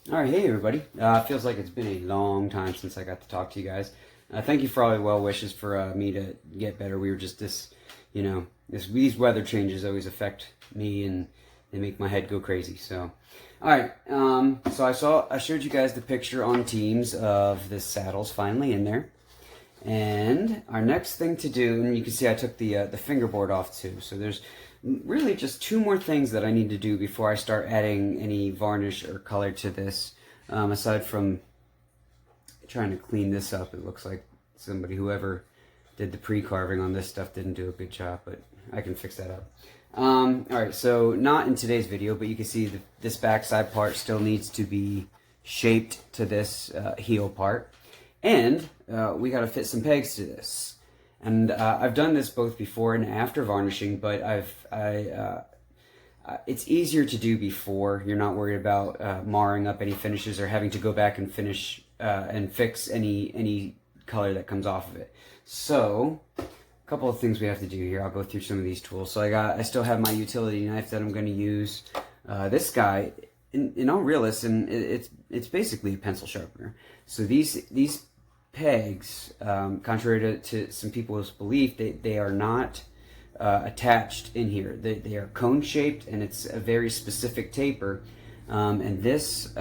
All right, hey everybody. Feels like it's been a long time since I got to talk to you guys. Thank you for all your well wishes for me to get better. We were just these weather changes always affect me and they make my head go crazy. So, all right. So I showed you guys the picture on Teams of the saddles finally in there, and our next thing to do, and you can see I took the fingerboard off too. So there's really just two more things that I need to do before I start adding any varnish or color to this. Aside from trying to clean this up, it looks like whoever did the pre-carving on this stuff didn't do a good job, but I can fix that up. Alright, so not in today's video, but you can see this backside part still needs to be shaped to this heel part. And we got to fit some pegs to this. And I've done this both before and after varnishing, but it's easier to do before. You're not worried about marring up any finishes or having to go back and finish and fix any color that comes off of it. So, a couple of things we have to do here. I'll go through some of these tools. So I still have my utility knife that I'm going to use. This guy, in all realism, it's basically a pencil sharpener. So these pegs, contrary to some people's belief, they are not attached in here. They are cone shaped, and it's a very specific taper. And this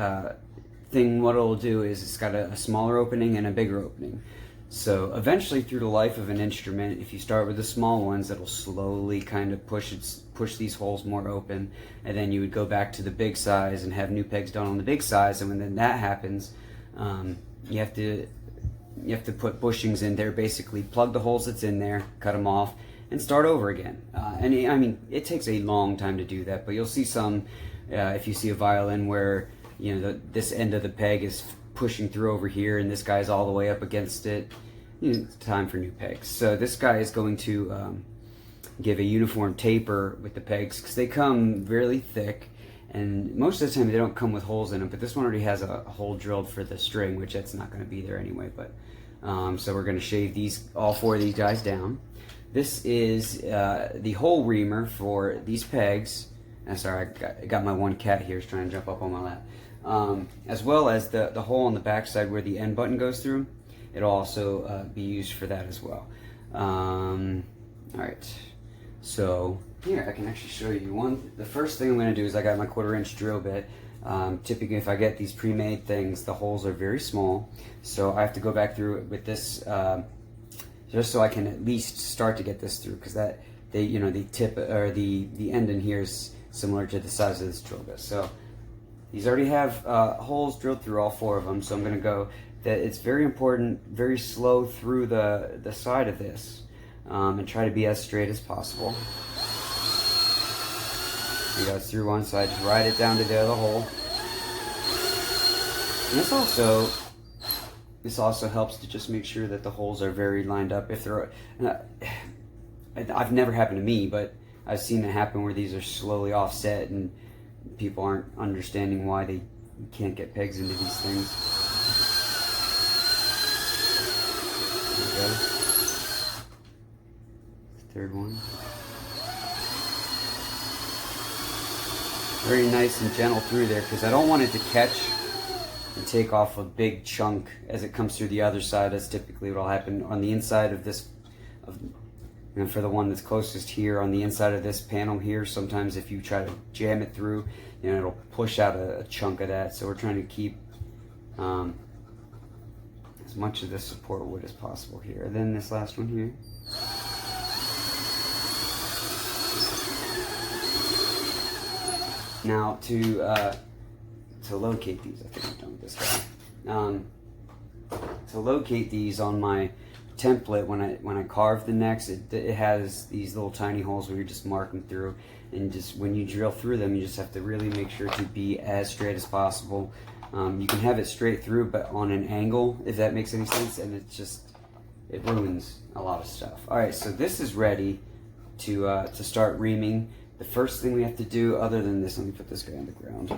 thing, what it'll do is it's got a smaller opening and a bigger opening. So eventually, through the life of an instrument, if you start with the small ones, it'll slowly kind of push these holes more open, and then you would go back to the big size and have new pegs done on the big size. And when then that happens, you have to put bushings in there, basically plug the holes that's in there, cut them off, and start over again. And I mean, it takes a long time to do that, but you'll see some, if you see a violin where, you know, this end of the peg is pushing through over here and this guy's all the way up against it, you know, it's time for new pegs. So this guy is going to give a uniform taper with the pegs, because they come really thick, and most of the time they don't come with holes in them, but this one already has a hole drilled for the string, which that's not going to be there anyway. But so we're going to shave all four of these guys down. This is the hole reamer for these pegs. Sorry, I got my one cat here is trying to jump up on my lap. As well as the hole on the back side where the end button goes through. It'll also be used for that as well. Alright, so here I can actually show you the first thing I'm going to do is I got my 1/4-inch drill bit. Typically if I get these pre-made things, the holes are very small, so I have to go back through it with this just so I can at least start to get this through, because the tip or the end in here is similar to the size of this drill bit. So these already have holes drilled through all four of them, so I'm going to go that it's very important, very slow through the side of this, and try to be as straight as possible. You go through one side, just ride it down to the other hole. And this also helps to just make sure that the holes are very lined up. If they're, I've never happened to me, but I've seen it happen where these are slowly offset and people aren't understanding why they can't get pegs into these things. There we go. Third one. Very nice and gentle through there, because I don't want it to catch and take off a big chunk as it comes through the other side. That's typically what will happen on the inside of this. And for the one that's closest here, on the inside of this panel here, sometimes if you try to jam it through, you know, it'll push out a chunk of that. So we're trying to keep as much of this support wood as possible here. And then this last one here. Now to locate these, I think I'm done with this guy. To locate these on my template, when I carve the necks, it has these little tiny holes where you just mark them through, and just when you drill through them, you just have to really make sure to be as straight as possible. You can have it straight through, but on an angle, if that makes any sense, and it ruins a lot of stuff. All right, so this is ready to start reaming. The first thing we have to do, other than this, let me put this guy on the ground.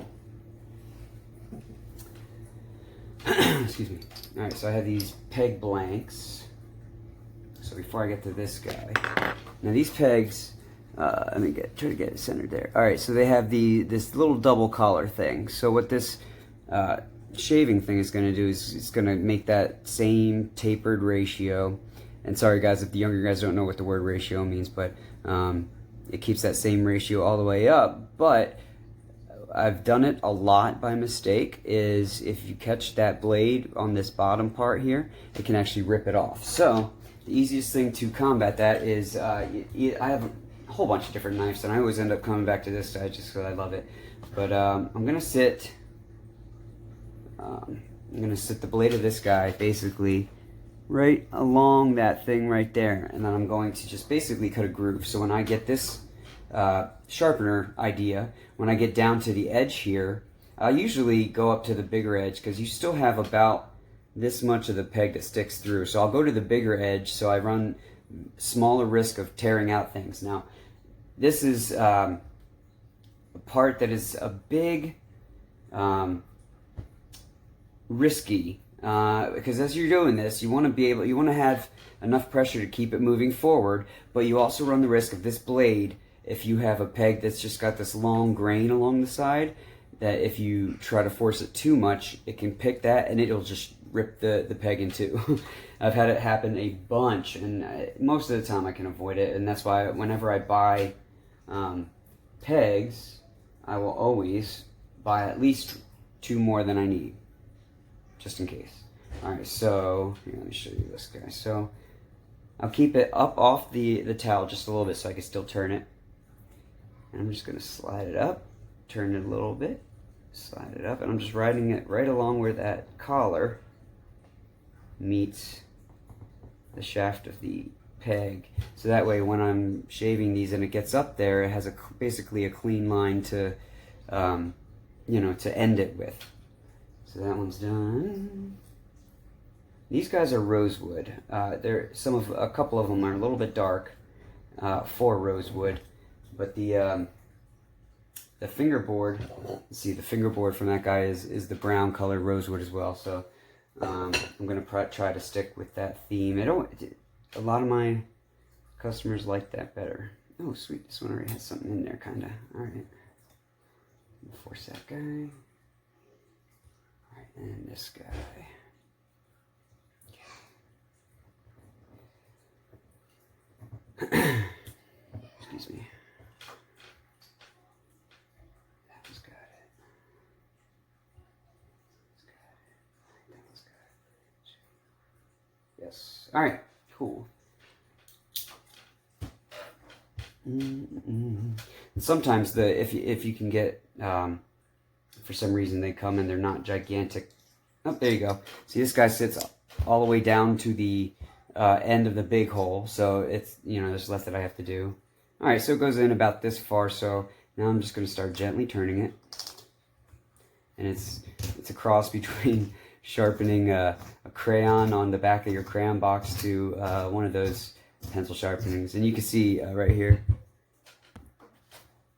Excuse me. All right, so I have these peg blanks. So before I get to this guy, now these pegs, let me try to get it centered there. All right, so they have this little double collar thing. So what this shaving thing is going to do is it's going to make that same tapered ratio. And sorry guys if the younger guys don't know what the word ratio means, but it keeps that same ratio all the way up. But I've done it a lot by mistake, is if you catch that blade on this bottom part here, it can actually rip it off. So the easiest thing to combat that is, I have a whole bunch of different knives, and I always end up coming back to this side just because I love it. But I'm gonna sit the blade of this guy basically right along that thing right there, and then I'm going to just basically cut a groove. So when I get this sharpener idea, when I get down to the edge here, I usually go up to the bigger edge because you still have about this much of the peg that sticks through. So I'll go to the bigger edge so I run smaller risk of tearing out things. Now this is a part that is a big risky because as you're doing this, you want to have enough pressure to keep it moving forward, but you also run the risk of this blade, if you have a peg that's just got this long grain along the side, that if you try to force it too much, it can pick that and it'll just rip the peg in two. I've had it happen a bunch, and most of the time I can avoid it, and that's why whenever I buy pegs, I will always buy at least 2 more than I need, just in case. Alright, so here, let me show you this guy. So I'll keep it up off the towel just a little bit so I can still turn it. And I'm just going to slide it up, turn it a little bit, slide it up, and I'm just riding it right along where that collar meets the shaft of the peg. So that way when I'm shaving these and it gets up there, it has basically a clean line to, you know, to end it with. So that one's done. These guys are rosewood. A couple of them are a little bit dark for rosewood. But the fingerboard, see the fingerboard from that guy is the brown colored rosewood as well. So I'm gonna try to stick with that theme. A lot of my customers like that better. Oh sweet, this one already has something in there, kinda. All right, force that guy. All right, and this guy. Excuse me. Yes. All right. Cool. And sometimes if you can get for some reason they come and they're not gigantic. Oh, there you go. See, this guy sits all the way down to the end of the big hole, so it's, you know, there's less that I have to do. All right, so it goes in about this far. So now I'm just going to start gently turning it, and it's a cross between sharpening a crayon on the back of your crayon box to one of those pencil sharpenings. And you can see right here,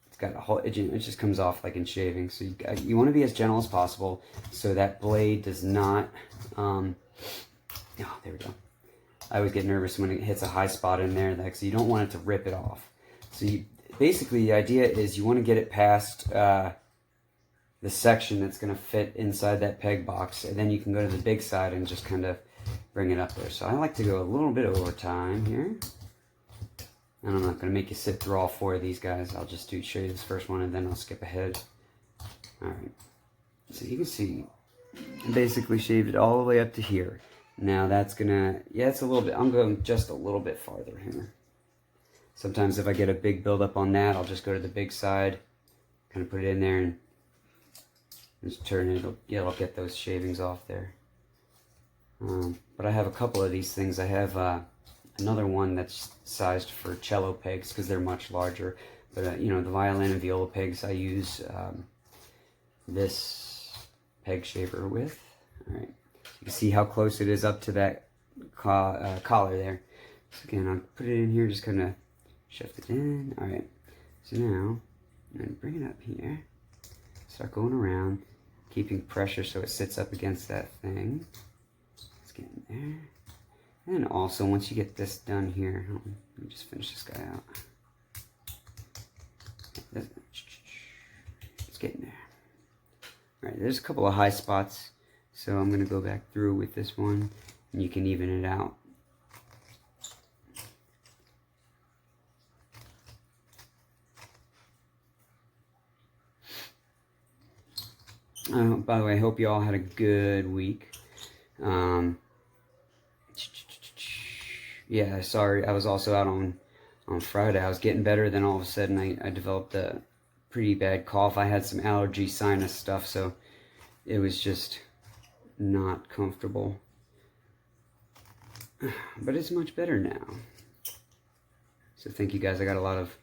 it's got a whole, it just comes off like in shaving. So you want to be as gentle as possible so that blade does not, oh, there we go. I always get nervous when it hits a high spot in there, so you don't want it to rip it off. So basically the idea is you want to get it past the section that's going to fit inside that peg box, and then you can go to the big side and just kind of bring it up there. So I like to go a little bit over time here, and I'm not going to make you sit through all 4 of these guys. I'll just show you this first one and then I'll skip ahead. Alright, so you can see I basically shaved it all the way up to here. Now that's gonna, yeah, it's a little bit, I'm going just a little bit farther here. Sometimes if I get a big buildup on that, I'll just go to the big side, kind of put it in there and just turn it. It'll get those shavings off there. But I have a couple of these things. I have another one that's sized for cello pegs because they're much larger. But you know, the violin and viola pegs I use this peg shaver with. All right. You can see how close it is up to that collar there. So again, I'll put it in here, just kind of shift it in. All right. So now I'm going to bring it up here. Start going around, keeping pressure so it sits up against that thing. Let's get in there. And also, once you get this done here, let me just finish this guy out. Let's get in there. All right, there's a couple of high spots, so I'm going to go back through with this one, and you can even it out. By the way, I hope you all had a good week. Yeah, sorry, I was also out on Friday. I was getting better, then all of a sudden I developed a pretty bad cough. I had some allergy sinus stuff, so it was just not comfortable. But it's much better now. So thank you guys. I got a lot of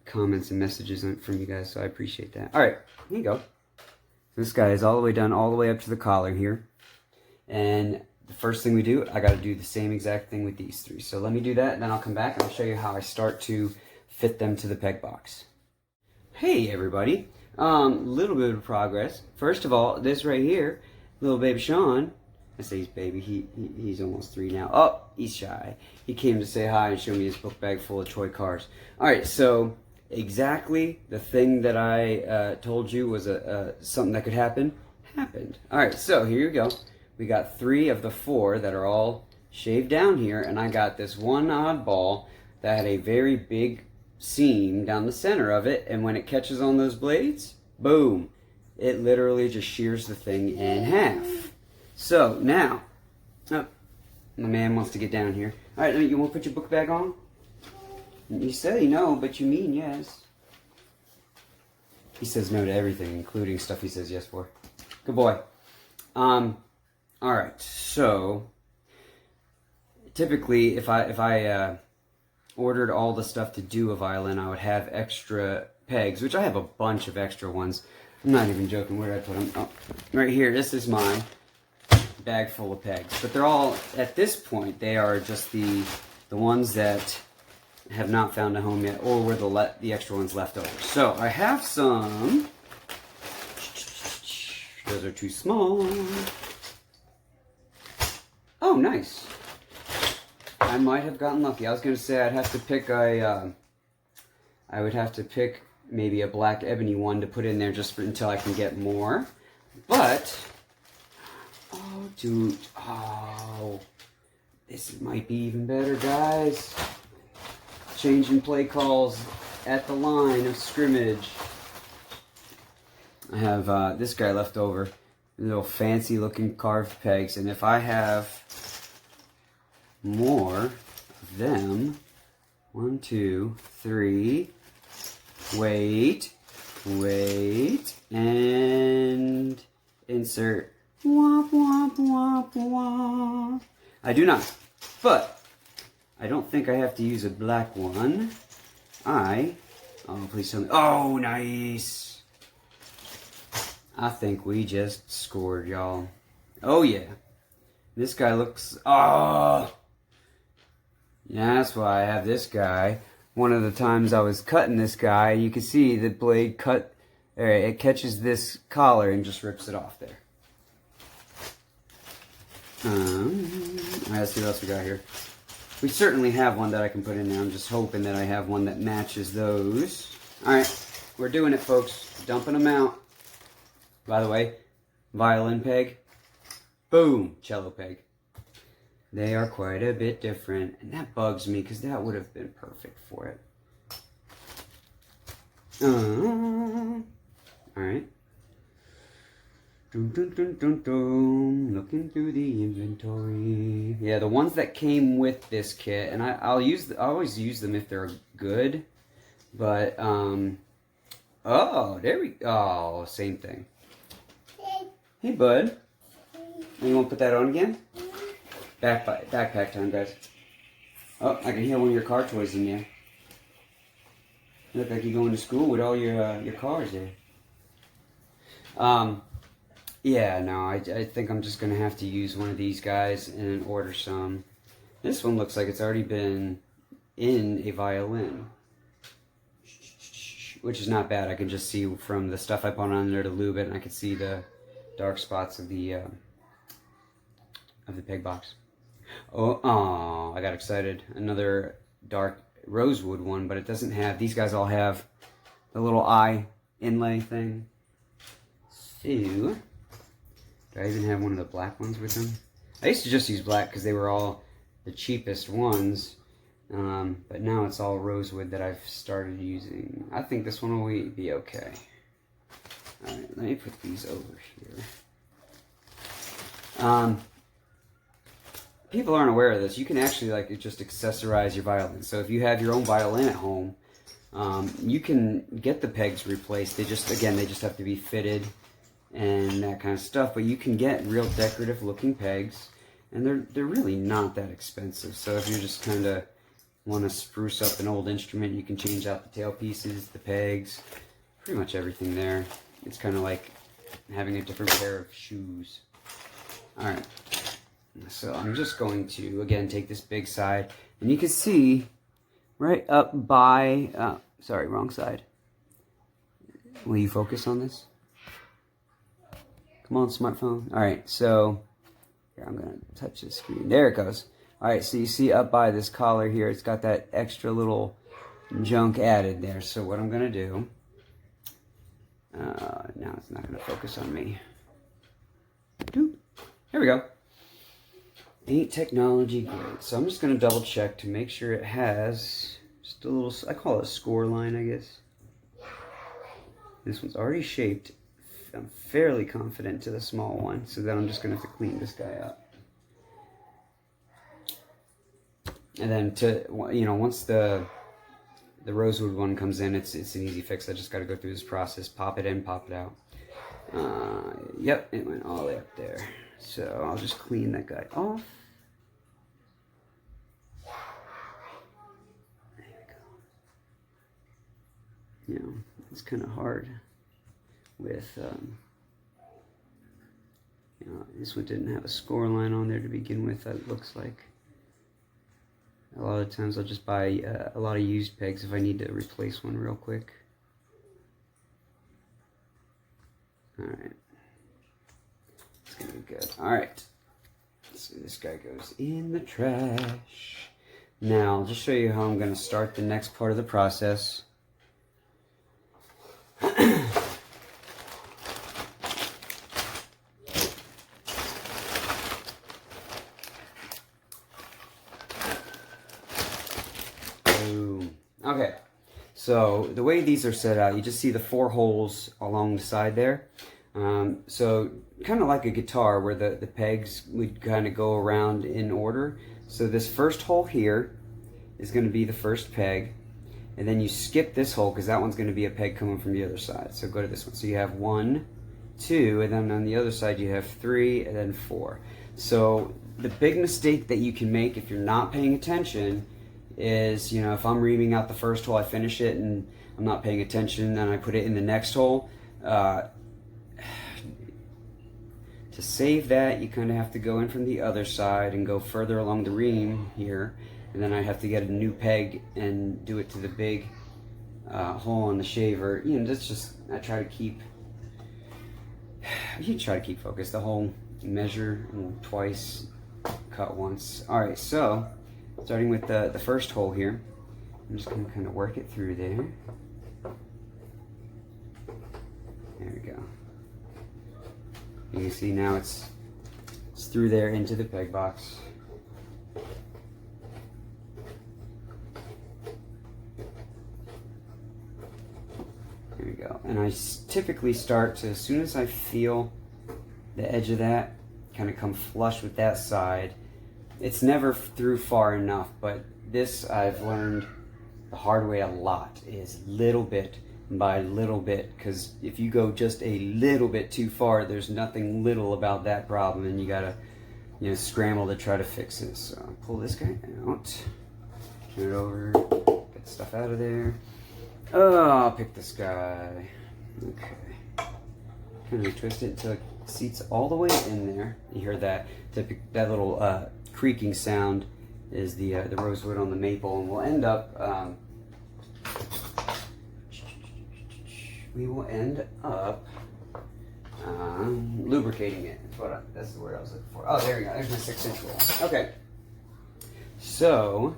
comments and messages from you guys, so I appreciate that. All right, here you go. This guy is all the way done, all the way up to the collar here. And the first thing we do, I got to do the same exact thing with these three. So let me do that, and then I'll come back and I'll show you how I start to fit them to the peg box. Hey everybody, little bit of progress. First of all, this right here, little baby Sean, I say he's baby, he's almost 3 now. Oh, he's shy. He came to say hi and show me his book bag full of toy cars. All right, so exactly the thing that I told you was something that could happen, happened. All right, so here you go. We got 3 of the 4 that are all shaved down here, and I got this one oddball that had a very big seam down the center of it, and when it catches on those blades, boom, it literally just shears the thing in half. So now, oh, my man wants to get down here. All right, you want to put your book bag on? You say no, but you mean yes. He says no to everything, including stuff he says yes for. Good boy. All right, so typically if I ordered all the stuff to do a violin, I would have extra pegs, which I have a bunch of extra ones. I'm not even joking. Where did I put them? Oh, right here. This is my bag full of pegs. But they're all, at this point, they are just the ones that have not found a home yet, or were the extra ones left over. So I have some. Those are too small. Oh, nice. I might have gotten lucky. I was going to say I'd have to pick I would have to pick maybe a black ebony one to put in there just until I can get more. But, oh, dude, oh, this might be even better, guys. Changing play calls at the line of scrimmage. I have this guy left over. Little fancy looking carved pegs, and if I have more of them, 1, 2, 3, wait, and insert womp womp womp womp. I do not, but I don't think I have to use a black one. Oh, please tell me. Oh, nice. I think we just scored, y'all. Oh, yeah. This guy looks... Oh! Yeah, that's why I have this guy. One of the times I was cutting this guy, you can see the blade cut... It catches this collar and just rips it off there. Alright, let's see what else we got here. We certainly have one that I can put in there. I'm just hoping that I have one that matches those. Alright, we're doing it, folks. Dumping them out. By the way, violin peg, boom, cello peg. They are quite a bit different, and that bugs me because that would have been perfect for it. Alright. Looking through the inventory. Yeah, the ones that came with this kit, and I always use them if they're good, but, oh, there we go. Oh, same thing. Hey, bud. You want to put that on again? Backpack time, guys. Oh, I can hear one of your car toys in there. You look like you're going to school with all your cars there. Yeah, no, I think I'm just going to have to use one of these guys and order some. This one looks like it's already been in a violin, which is not bad. I can just see from the stuff I put on there to lube it, and I can see the dark spots of the peg box. Oh, I got excited. Another dark rosewood one, but it doesn't have, these guys all have the little eye inlay thing. to, do I even have one of the black ones with them? I used to just use black because they were all the cheapest ones. But now it's all rosewood that I've started using. I think this one will be okay. Alright, let me put these over here. People aren't aware of this. You can actually like just accessorize your violin. So if you have your own violin at home, you can get the pegs replaced. They just have to be fitted and that kind of stuff. But you can get real decorative looking pegs, and they're really not that expensive. So if you're just kind of want to spruce up an old instrument, you can change out the tail pieces, the pegs, pretty much everything there. It's kind of like having a different pair of shoes. Alright, so I'm just going to, again, take this big side, and you can see right up by, sorry, wrong side. Will you focus on this? Come on, smartphone. Alright, so, here, I'm going to touch the screen. There it goes. Alright, so you see up by this collar here, it's got that extra little junk added there. So what I'm going to do, now it's not going to focus on me. Doop. There we go. Ain't technology great? So I'm just going to double check to make sure it has just a little, I call it a score line, I guess. This one's already shaped. I'm fairly confident to the small one, so then I'm just going to have to clean this guy up. And then once the rosewood one comes in, it's an easy fix. I just got to go through this process, pop it in, pop it out. Yep, it went all the way up there. So I'll just clean that guy off. There we go. It's kind of hard with, this one didn't have a score line on there to begin with, it looks like. A lot of times I'll just buy a lot of used pegs if I need to replace one real quick. Alright. It's going to be good. Alright. So this guy goes in the trash. Now, I'll just show you how I'm going to start the next part of the process. Okay, so the way these are set out, you just see the 4 holes along the side there. So kind of like a guitar where the pegs would kind of go around in order. So this first hole here is going to be the first peg, and then you skip this hole because that one's going to be a peg coming from the other side. So go to this one. So you have 1, 2, and then on the other side you have 3, and then 4. So the big mistake that you can make if you're not paying attention is, if I'm reaming out the first hole, I finish it and I'm not paying attention, and I put it in the next hole. To save that, you kind of have to go in from the other side and go further along the ream here, and then I have to get a new peg and do it to the big hole on the shaver. That's just, I try to keep, you try to keep focused. The whole measure twice, cut once. Alright, so starting with the first hole here, I'm just going to kind of work it through there. There we go. You can see now it's through there into the peg box. There we go. And I typically start to, as soon as I feel the edge of that kind of come flush with that side, it's never through far enough, but this I've learned the hard way a lot, is little bit by little bit, because if you go just a little bit too far, there's nothing little about that problem, and you gotta scramble to try to fix it. So I'll pull this guy out, turn it over, get the stuff out of there. Oh, I'll pick this guy. Okay. Kind of twist it until it seats all the way in there. You hear that little creaking sound is the rosewood on the maple, and we'll end up lubricating it. That's the word I was looking for. Oh, there we go. There's my 6-inch roll. Okay. So,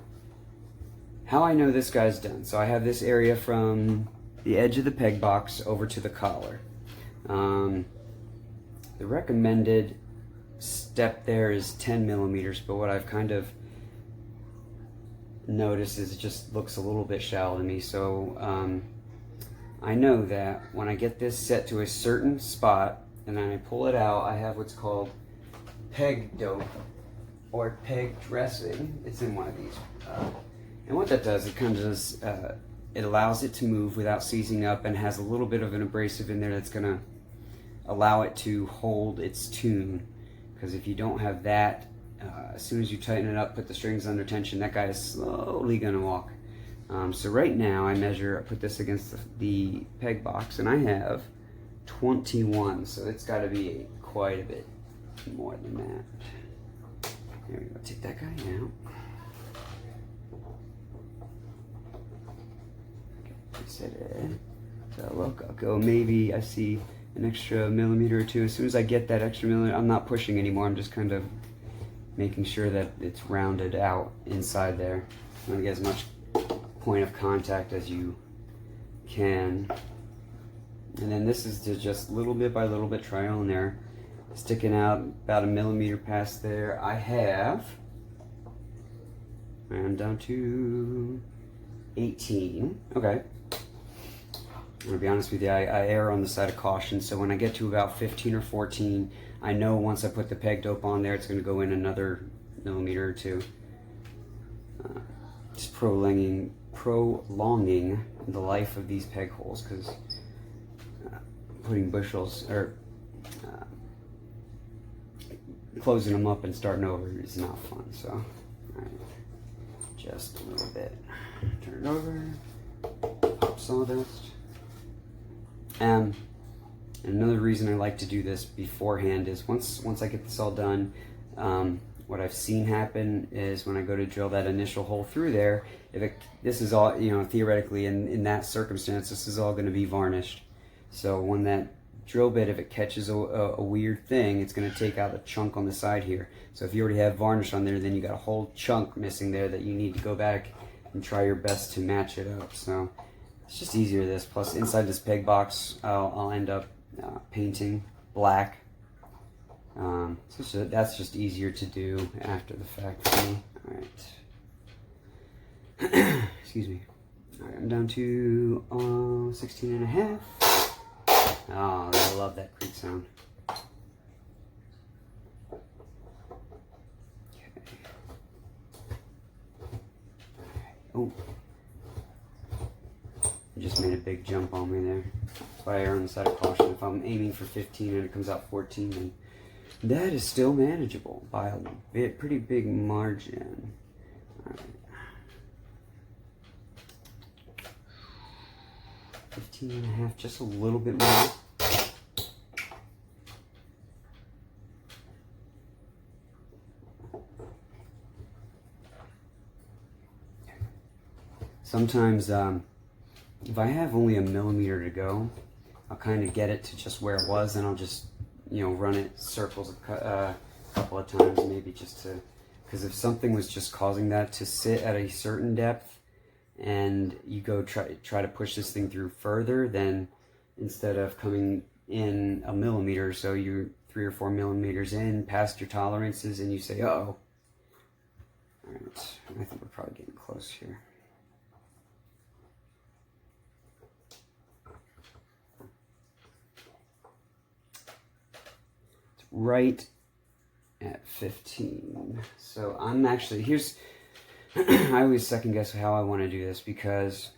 how I know this guy's done. So I have this area from the edge of the peg box over to the collar. The recommended step there is 10 millimeters, but what I've kind of noticed is it just looks a little bit shallow to me. So I know that when I get this set to a certain spot and then I pull it out, I have what's called peg dope or peg dressing. It's in one of these. And what that does, it kind of does, it allows it to move without seizing up and has a little bit of an abrasive in there that's going to allow it to hold its tune. Because if you don't have that, as soon as you tighten it up, put the strings under tension, that guy is slowly going to walk. So right now I put this against the peg box, and I have 21, so it's got to be quite a bit more than that. There we go, take that guy out. Okay, set it. So look, I'll go, maybe I see an extra millimeter or two. As soon as I get that extra millimeter, I'm not pushing anymore, I'm just kind of making sure that it's rounded out inside there. You want to get as much point of contact as you can. And then this is to just little bit by little bit, trial and error, sticking out about a millimeter past there. I'm down to 18. Okay. I'm gonna be honest with you, I err on the side of caution, so when I get to about 15 or 14, I know once I put the peg dope on there, it's gonna go in another millimeter or two. Just prolonging the life of these peg holes, because putting bushels, or closing them up and starting over is not fun, so, all right, just a little bit. Turn it over, pop sawdust. And another reason I like to do this beforehand is once I get this all done, what I've seen happen is when I go to drill that initial hole through there, this is all, you know, theoretically in that circumstance, this is all going to be varnished. So when that drill bit, if it catches a weird thing, it's going to take out a chunk on the side here. So if you already have varnish on there, then you got a whole chunk missing there that you need to go back and try your best to match it up. So it's just easier this. Plus inside this peg box, I'll end up painting black. So that's just easier to do after the fact for me. All right. Excuse me. All right, I'm down to 16 and a half. Oh, I love that creak sound. Okay. Oh. Just made a big jump on me there. That's why I err on the side of caution. If I'm aiming for 15 and it comes out 14, then that is still manageable by a pretty big margin. All right. 15 and a half, just a little bit more. Sometimes, if I have only a millimeter to go, I'll kind of get it to just where it was, and I'll just, you know, run it circles a couple of times, maybe just to, because if something was just causing that to sit at a certain depth, and you go try to push this thing through further, then instead of coming in a millimeter, so you're 3 or 4 millimeters in past your tolerances, and you say, uh-oh. All right, I think we're probably getting close here. Right at 15. So I'm actually, here's, I always second guess how I want to do this, because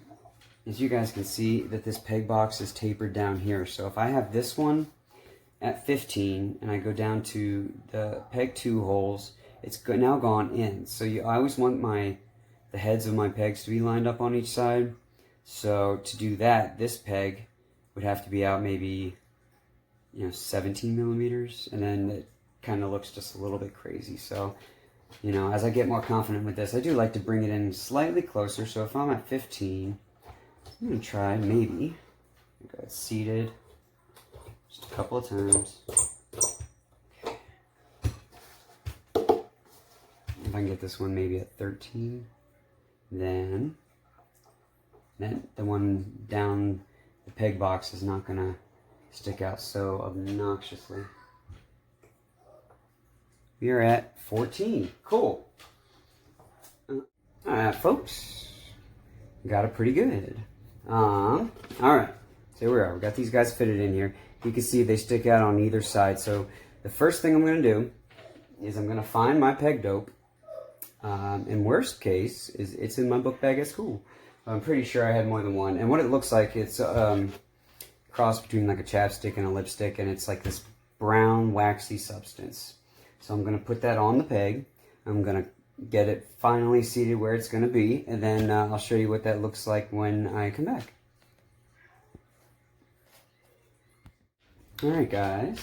as you guys can see that this peg box is tapered down here. So if I have this one at 15 and I go down to the peg 2 holes, it's now gone in. So I always want the heads of my pegs to be lined up on each side. So to do that, this peg would have to be out maybe, you know, 17 millimeters, and then it kind of looks just a little bit crazy. So, you know, as I get more confident with this, I do like to bring it in slightly closer. So if I'm at 15, I'm going to try maybe, go seated just a couple of times. Okay. If I can get this one maybe at 13, then the one down the peg box is not going to stick out so obnoxiously. we are at 14. Cool. Alright, folks. Got it pretty good. Alright. So here we are. We got these guys fitted in here. You can see they stick out on either side. So the first thing I'm going to do is I'm going to find my peg dope. In worst case, is it's in my book bag at school. I'm pretty sure I had more than one. And what it looks like, it's a cross between like a chapstick and a lipstick, and it's like this brown waxy substance. So I'm going to put that on the peg. I'm going to get it finally seated where it's going to be, and then I'll show you what that looks like when I come back. Alright guys,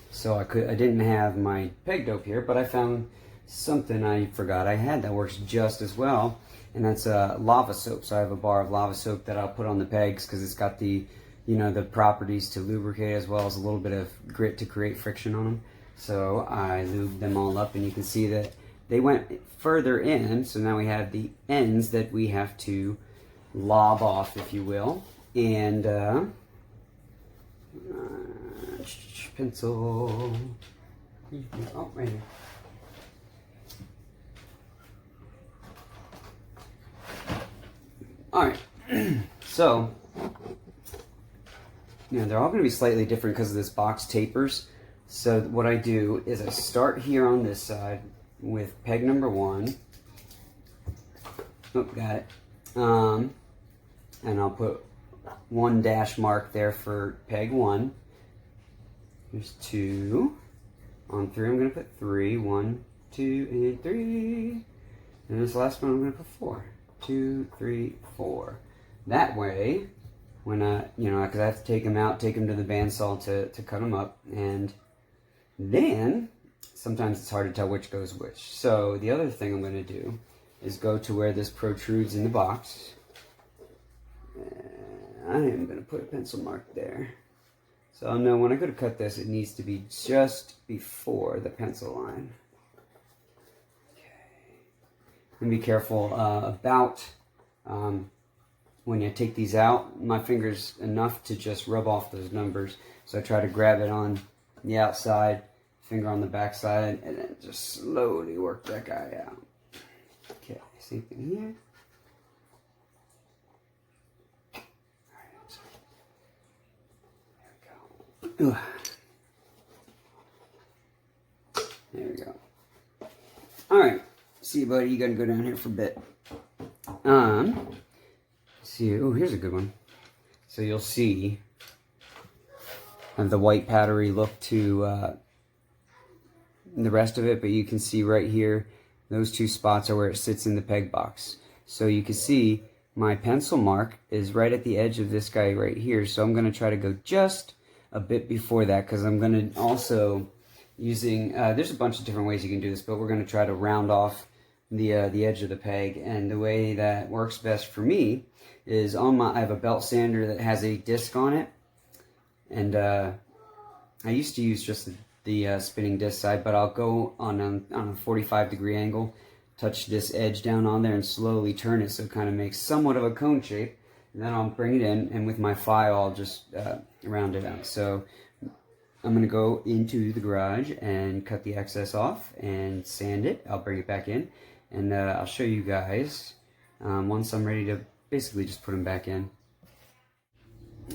so I didn't have my peg dope here, but I found something I forgot I had that works just as well, and that's lava soap. So I have a bar of lava soap that I'll put on the pegs because it's got the, you know, the properties to lubricate as well as a little bit of grit to create friction on them. So I lubed them all up, and you can see that they went further in, so now we have the ends that we have to lob off, if you will. And pencil. Oh, right here. All right. So, you know, they're all going to be slightly different because of this box tapers. So what I do is I start here on this side with peg number 1. Oh, got it. And I'll put 1 dash mark there for peg 1. There's 2. On 3, I'm going to put 3. 1, 2, and 3. And this last one, I'm going to put 4. 2, 3, 4. That way, when you know, because I have to take them out, take them to the bandsaw to cut them up, and then sometimes it's hard to tell which goes which. So the other thing I'm going to do is go to where this protrudes in the box. I am going to put a pencil mark there. So I'll know when I go to cut this, it needs to be just before the pencil line. Okay. And be careful about when you take these out. My finger's enough to just rub off those numbers. So I try to grab it on the outside, finger on the back side, and then just slowly work that guy out. Okay, same thing here. There we go. Alright. See, buddy, you gotta go down here for a bit. See, oh, here's a good one. So you'll see the white powdery look to the rest of it, but you can see right here, those 2 spots are where it sits in the peg box. So you can see my pencil mark is right at the edge of this guy right here. So I'm gonna try to go just a bit before that, because I'm going to also using there's a bunch of different ways you can do this, but we're going to try to round off the edge of the peg. And the way that works best for me is I have a belt sander that has a disc on it, and I used to use just the spinning disc side, but I'll go on a 45-degree angle, touch this edge down on there, and slowly turn it so it kind of makes somewhat of a cone shape. And then I'll bring it in, and with my file, I'll just round it out. So I'm going to go into the garage and cut the excess off and sand it. I'll bring it back in, and I'll show you guys once I'm ready to basically just put them back in.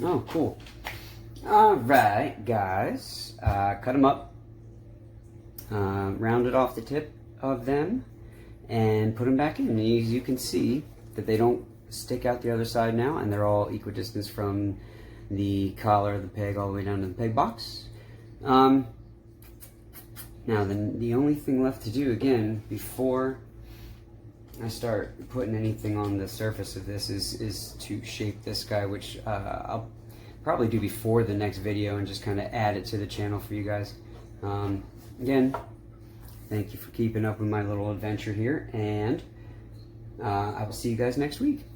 Oh, cool. All right, guys. Cut them up, rounded off the tip of them, and put them back in. And you can see that they don't stick out the other side now, and they're all equidistant from the collar of the peg all the way down to the peg box. Now the only thing left to do again before I start putting anything on the surface of this is to shape this guy, which I'll probably do before the next video and just kind of add it to the channel for you guys. Again, thank you for keeping up with my little adventure here, and I will see you guys next week.